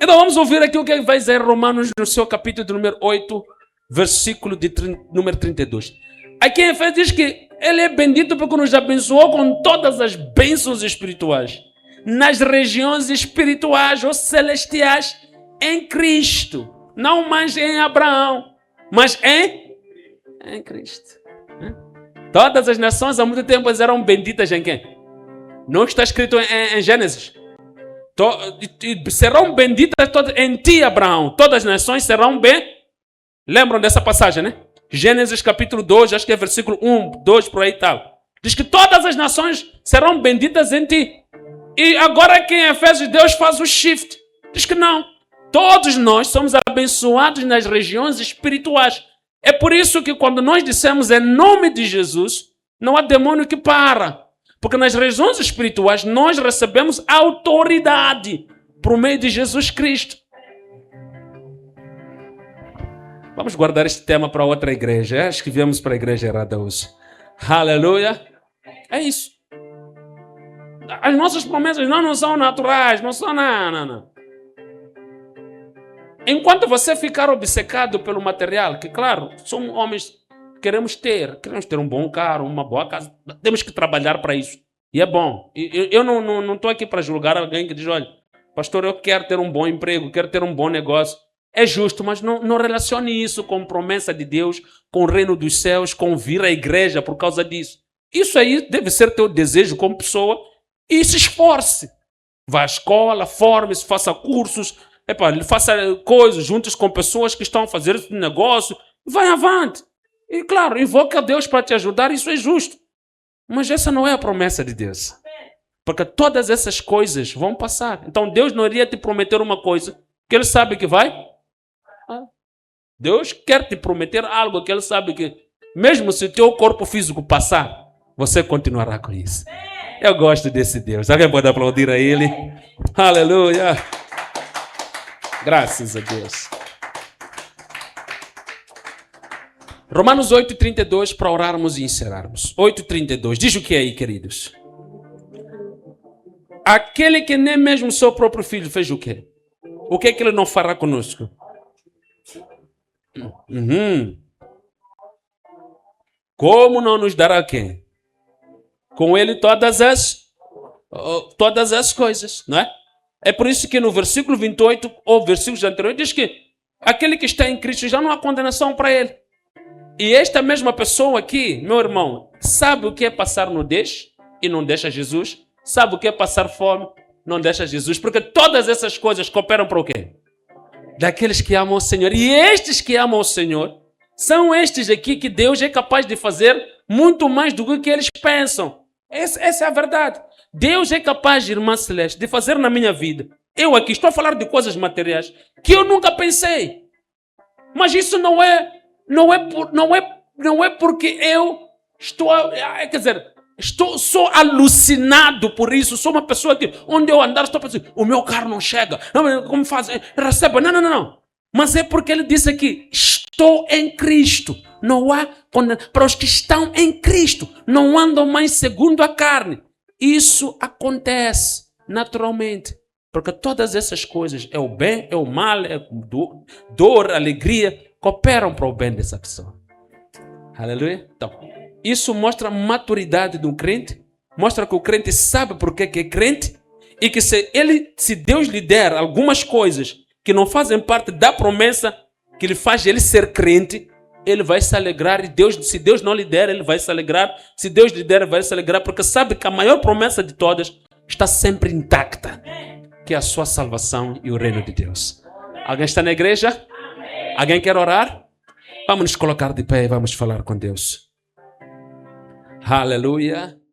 Então vamos ouvir aqui o que vai dizer Romanos no seu capítulo de número 8, versículo de número 32. Aqui em Efésios diz que Ele é bendito porque nos abençoou com todas as bênçãos espirituais nas regiões espirituais ou celestiais em Cristo. Não mais em Abraão, mas em Cristo. Todas as nações há muito tempo eram benditas em quem? Não está escrito em Gênesis. Serão benditas todas em ti, Abraão. Todas as nações serão bem. Lembram dessa passagem, né? Gênesis capítulo 2, acho que é versículo 1, 2, por aí e tal. Diz que todas as nações serão benditas em ti. E agora aqui em Efésios, Deus faz o shift. Diz que não. Todos nós somos abençoados nas regiões espirituais. É por isso que quando nós dissemos em nome de Jesus, não há demônio que para. Porque nas regiões espirituais nós recebemos autoridade por meio de Jesus Cristo. Vamos guardar este tema para outra igreja. Acho que viemos para a igreja errada hoje. Aleluia. É isso. As nossas promessas não são naturais, não são não. Enquanto você ficar obcecado pelo material, que claro, somos homens, queremos ter um bom carro, uma boa casa, temos que trabalhar para isso. E é bom. Eu não estou aqui para julgar alguém que diz, olha, pastor, eu quero ter um bom emprego, quero ter um bom negócio. É justo, mas não relacione isso com promessa de Deus, com o reino dos céus, com vir à igreja por causa disso. Isso aí deve ser teu desejo como pessoa e se esforce. Vá à escola, forme-se, faça cursos, faça coisas juntos com pessoas que estão a fazer esse negócio. Vai avante. E claro, invoca a Deus para te ajudar, isso é justo. Mas essa não é a promessa de Deus. Porque todas essas coisas vão passar. Então Deus não iria te prometer uma coisa que Ele sabe que vai. Deus quer te prometer algo que Ele sabe que, mesmo se o teu corpo físico passar, você continuará com isso. Eu gosto desse Deus. Alguém pode aplaudir a Ele? Aleluia! Graças a Deus. Romanos 8:32 para orarmos e encerrarmos. 8:32. Diz o que é aí, queridos? Aquele que nem mesmo seu próprio filho fez o quê? O que é que Ele não fará conosco? Como não nos dará quem? Com Ele todas as coisas, não é? É por isso que no versículo 28, ou versículos anteriores, diz que aquele que está em Cristo já não há condenação para ele. E esta mesma pessoa aqui, meu irmão, sabe o que é passar nudez e não deixa Jesus? Sabe o que é passar fome? Não deixa Jesus. Porque todas essas coisas cooperam para o quê? Daqueles que amam o Senhor. E estes que amam o Senhor, são estes aqui que Deus é capaz de fazer muito mais do que eles pensam. Essa é a verdade. Deus é capaz, irmã Celeste, de fazer na minha vida. Eu aqui estou a falar de coisas materiais que eu nunca pensei. Mas isso não é porque eu sou alucinado por isso. Sou uma pessoa que, onde eu andar, estou pensando, o meu carro não chega. Como faz? Receba. Não. Mas é porque ele disse aqui, estou em Cristo. Não há condenação. Para os que estão em Cristo, não andam mais segundo a carne. Isso acontece naturalmente. Porque todas essas coisas, é o bem, é o mal, é dor, alegria, cooperam para o bem dessa pessoa. Aleluia? Então, isso mostra a maturidade do crente, mostra que o crente sabe por que é crente e que se Deus lhe der algumas coisas que não fazem parte da promessa que lhe faz ele ser crente, ele vai se alegrar. E se Deus não lhe der, ele vai se alegrar. Se Deus lhe der, ele vai se alegrar, porque sabe que a maior promessa de todas está sempre intacta, que é a sua salvação e o reino de Deus. Alguém está na igreja? Alguém quer orar? Vamos nos colocar de pé e vamos falar com Deus. Aleluia.